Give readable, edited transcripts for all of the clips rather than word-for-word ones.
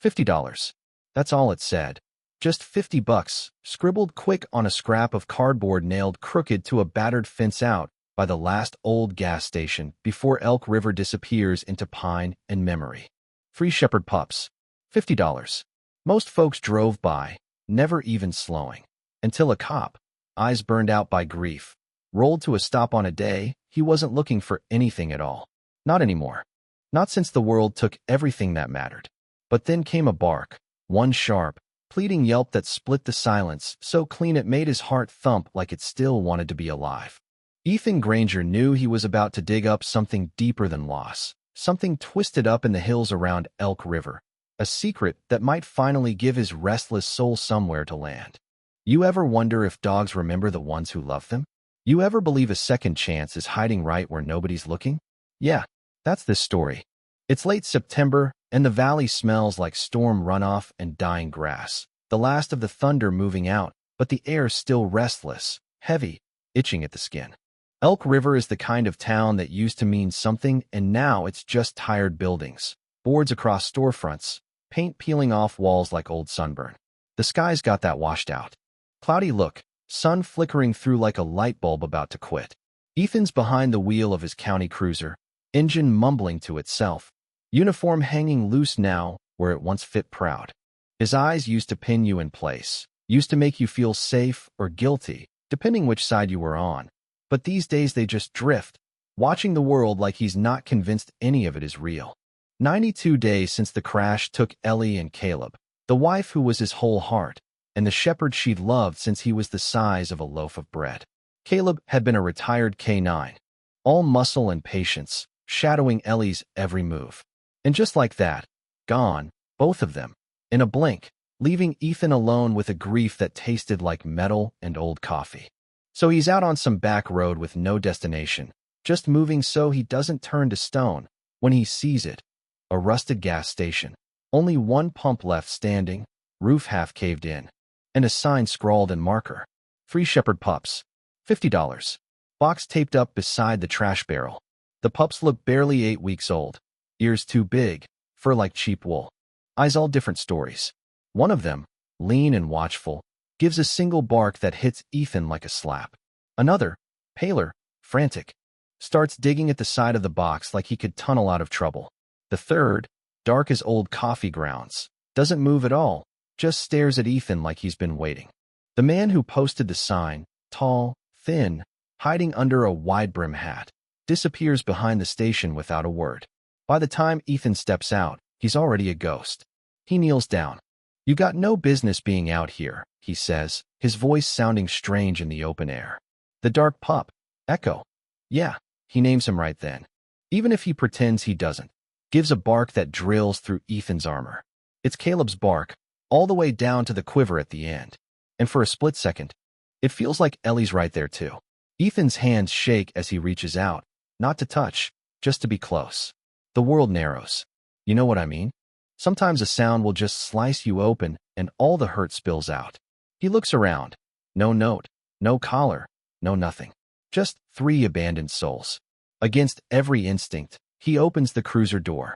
$50. That's all it said. Just $50, scribbled quick on a scrap of cardboard nailed crooked to a battered fence out by the last old gas station before Elk River disappears into pine and memory. Free shepherd pups. $50. Most folks drove by, never even slowing, until a cop, eyes burned out by grief, rolled to a stop on a day he wasn't looking for anything at all. Not anymore. Not since the world took everything that mattered. But then came a bark, one sharp, pleading yelp that split the silence so clean it made his heart thump like it still wanted to be alive. Ethan Granger knew he was about to dig up something deeper than loss, something twisted up in the hills around Elk River, a secret that might finally give his restless soul somewhere to land. You ever wonder if dogs remember the ones who love them? You ever believe a second chance is hiding right where nobody's looking? Yeah, that's this story. It's late September, and the valley smells like storm runoff and dying grass, the last of the thunder moving out, but the air's still restless, heavy, itching at the skin. Elk River is the kind of town that used to mean something, and now it's just tired buildings, boards across storefronts, paint peeling off walls like old sunburn. The sky's got that washed out. Cloudy look, sun flickering through like a light bulb about to quit. Ethan's behind the wheel of his county cruiser, engine mumbling to itself, uniform hanging loose now where it once fit proud. His eyes used to pin you in place, used to make you feel safe or guilty, depending which side you were on. But these days they just drift, watching the world like he's not convinced any of it is real. 92 days since the crash took Ellie and Caleb, the wife who was his whole heart, and the shepherd she'd loved since he was the size of a loaf of bread. Caleb had been a retired K9, all muscle and patience, shadowing Ellie's every move. And just like that, gone, both of them, in a blink, leaving Ethan alone with a grief that tasted like metal and old coffee. So he's out on some back road with no destination, just moving so he doesn't turn to stone, when he sees it. A rusted gas station, only one pump left standing, roof half caved in, and a sign scrawled in marker. Free shepherd pups. $50. Box taped up beside the trash barrel. The pups look barely 8 weeks old. Ears too big, fur like cheap wool. Eyes all different stories. One of them, lean and watchful, gives a single bark that hits Ethan like a slap. Another, paler, frantic, starts digging at the side of the box like he could tunnel out of trouble. The third, dark as old coffee grounds, doesn't move at all, just stares at Ethan like he's been waiting. The man who posted the sign, tall, thin, hiding under a wide-brim hat, disappears behind the station without a word. By the time Ethan steps out, he's already a ghost. He kneels down. "You got no business being out here," he says, his voice sounding strange in the open air. The dark pup, Echo. Yeah, he names him right then. Even if he pretends he doesn't. Gives a bark that drills through Ethan's armor. It's Caleb's bark, all the way down to the quiver at the end. And for a split second, it feels like Ellie's right there too. Ethan's hands shake as he reaches out, not to touch, just to be close. The world narrows. You know what I mean? Sometimes a sound will just slice you open and all the hurt spills out. He looks around. No note, no collar, no nothing. Just 3 abandoned souls. Against every instinct, he opens the cruiser door.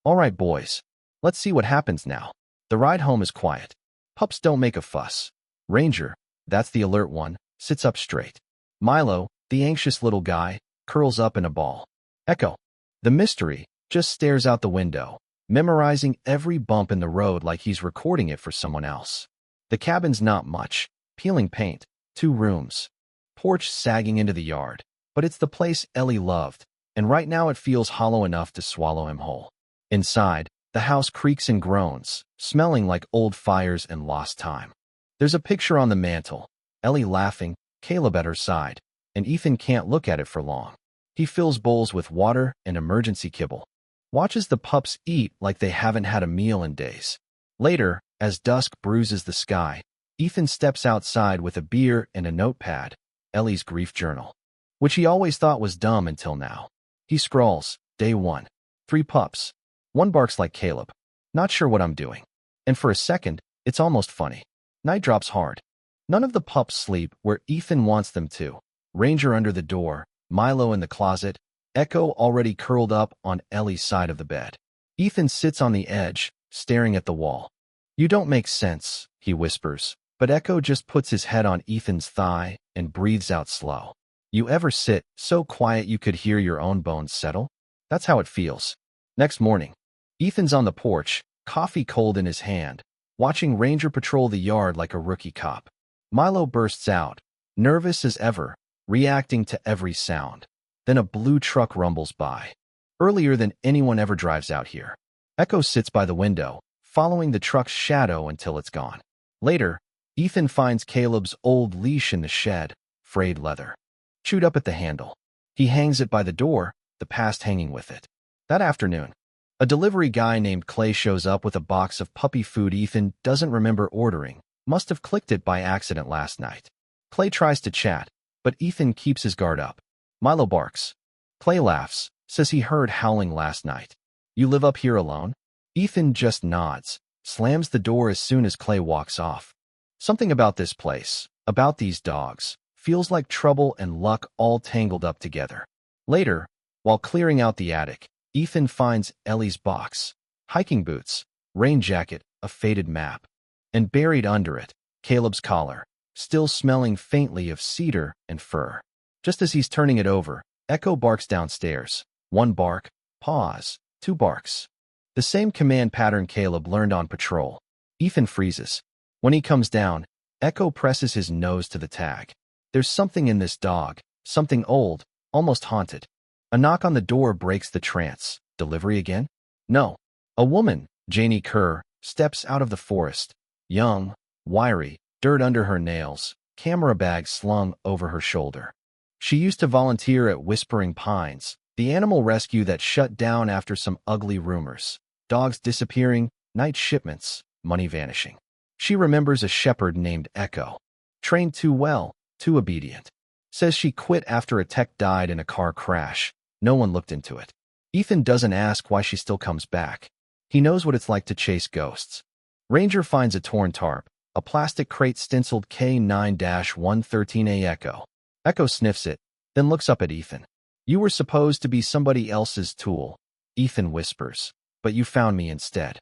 All right, boys. Let's see what happens now. The ride home is quiet. Pups don't make a fuss. Ranger, that's the alert one, sits up straight. Milo, the anxious little guy, curls up in a ball. Echo, the mystery, just stares out the window, memorizing every bump in the road like he's recording it for someone else. The cabin's not much, peeling paint, 2 rooms, porch sagging into the yard, but it's the place Ellie loved, and right now it feels hollow enough to swallow him whole. Inside, the house creaks and groans, smelling like old fires and lost time. There's a picture on the mantel, Ellie laughing, Caleb at her side, and Ethan can't look at it for long. He fills bowls with water and emergency kibble. Watches the pups eat like they haven't had a meal in days. Later, as dusk bruises the sky, Ethan steps outside with a beer and a notepad, Ellie's grief journal, which he always thought was dumb until now. He scrawls, Day 1. 3 pups. 1 barks like Caleb. Not sure what I'm doing. And for a second, it's almost funny. Night drops hard. None of the pups sleep where Ethan wants them to. Ranger under the door, Milo in the closet, Echo already curled up on Ellie's side of the bed. Ethan sits on the edge, staring at the wall. "You don't make sense," he whispers, but Echo just puts his head on Ethan's thigh and breathes out slow. "You ever sit so quiet you could hear your own bones settle? That's how it feels." Next morning, Ethan's on the porch, coffee cold in his hand, watching Ranger patrol the yard like a rookie cop. Milo bursts out, nervous as ever, reacting to every sound. Then a blue truck rumbles by. Earlier than anyone ever drives out here. Echo sits by the window, following the truck's shadow until it's gone. Later, Ethan finds Caleb's old leash in the shed, frayed leather, chewed up at the handle. He hangs it by the door, the past hanging with it. That afternoon, a delivery guy named Clay shows up with a box of puppy food Ethan doesn't remember ordering, must have clicked it by accident last night. Clay tries to chat, but Ethan keeps his guard up. Milo barks. Clay laughs, says he heard howling last night. "You live up here alone?" Ethan just nods, slams the door as soon as Clay walks off. Something about this place, about these dogs, feels like trouble and luck all tangled up together. Later, while clearing out the attic, Ethan finds Ellie's box, hiking boots, rain jacket, a faded map, and buried under it, Caleb's collar, still smelling faintly of cedar and fur. Just as he's turning it over, Echo barks downstairs. One bark, pause, two barks. The same command pattern Caleb learned on patrol. Ethan freezes. When he comes down, Echo presses his nose to the tag. There's something in this dog, something old, almost haunted. A knock on the door breaks the trance. Delivery again? No. A woman, Janie Kerr, steps out of the forest. Young, wiry, dirt under her nails, camera bag slung over her shoulder. She used to volunteer at Whispering Pines, the animal rescue that shut down after some ugly rumors. Dogs disappearing, night shipments, money vanishing. She remembers a shepherd named Echo. Trained too well, too obedient. Says she quit after a tech died in a car crash. No one looked into it. Ethan doesn't ask why she still comes back. He knows what it's like to chase ghosts. Ranger finds a torn tarp, a plastic crate stenciled K9-113A Echo. Echo sniffs it, then looks up at Ethan. "You were supposed to be somebody else's tool," Ethan whispers, "but you found me instead."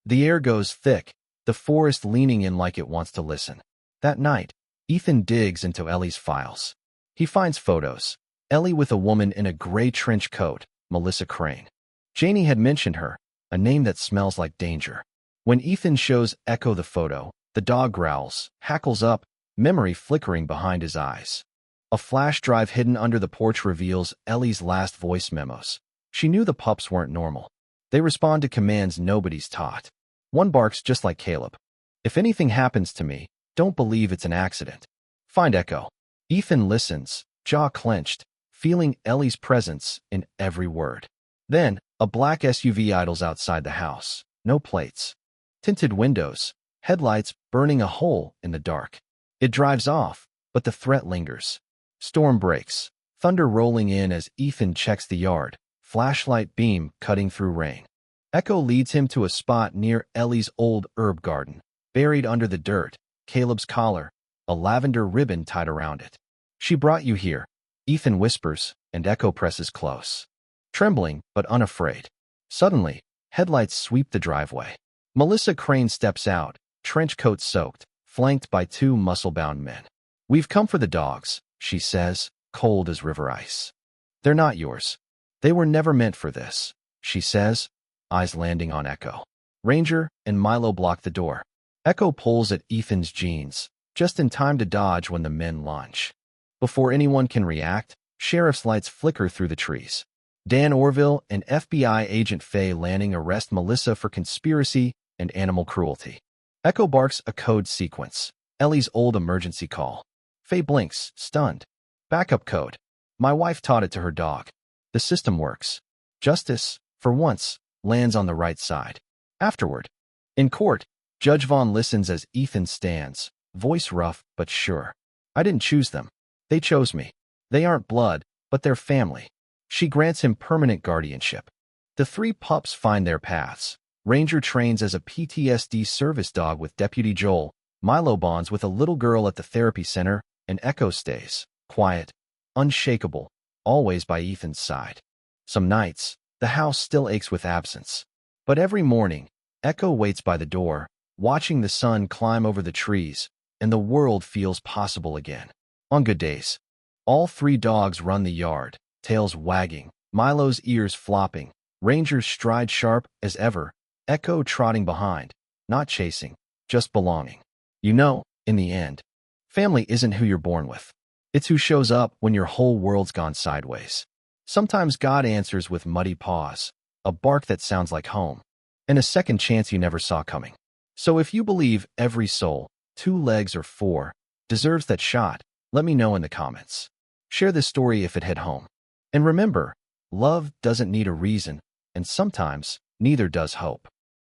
The air goes thick, the forest leaning in like it wants to listen. That night, Ethan digs into Ellie's files. He finds photos. Ellie with a woman in a gray trench coat, Melissa Crane. Janie had mentioned her, a name that smells like danger. When Ethan shows Echo the photo, the dog growls, hackles up, memory flickering behind his eyes. A flash drive hidden under the porch reveals Ellie's last voice memos. She knew the pups weren't normal. They respond to commands nobody's taught. One barks just like Caleb. "If anything happens to me, don't believe it's an accident. Find Echo." Ethan listens, jaw clenched, feeling Ellie's presence in every word. Then, a black SUV idles outside the house. No plates. Tinted windows, headlights burning a hole in the dark. It drives off, but the threat lingers. Storm breaks, thunder rolling in as Ethan checks the yard, flashlight beam cutting through rain. Echo leads him to a spot near Ellie's old herb garden, buried under the dirt, Caleb's collar, a lavender ribbon tied around it. "She brought you here," Ethan whispers, and Echo presses close. Trembling, but unafraid. Suddenly, headlights sweep the driveway. Melissa Crane steps out, trench coat soaked, flanked by two muscle-bound men. "We've come for the dogs," she says, cold as river ice. "They're not yours. They were never meant for this," she says, eyes landing on Echo. Ranger and Milo block the door. Echo pulls at Ethan's jeans, just in time to dodge when the men launch. Before anyone can react, sheriff's lights flicker through the trees. Dan Orville and FBI agent Faye Lanning arrest Melissa for conspiracy and animal cruelty. Echo barks a code sequence, Ellie's old emergency call. Faye blinks, stunned. Backup code. My wife taught it to her dog. The system works. Justice, for once, lands on the right side. Afterward, in court, Judge Vaughn listens as Ethan stands, voice rough but sure. "I didn't choose them. They chose me. They aren't blood, but they're family." She grants him permanent guardianship. The three pups find their paths. Ranger trains as a PTSD service dog with Deputy Joel, Milo bonds with a little girl at the therapy center, and Echo stays, quiet, unshakable, always by Ethan's side. Some nights, the house still aches with absence. But every morning, Echo waits by the door, watching the sun climb over the trees, and the world feels possible again. On good days, all three dogs run the yard, tails wagging, Milo's ears flopping, Ranger's stride sharp as ever, Echo trotting behind, not chasing, just belonging. You know, in the end, family isn't who you're born with. It's who shows up when your whole world's gone sideways. Sometimes God answers with muddy paws, a bark that sounds like home, and a second chance you never saw coming. So if you believe every soul, 2 legs or 4, deserves that shot, let me know in the comments. Share this story if it hit home. And remember, love doesn't need a reason, and sometimes neither does hope.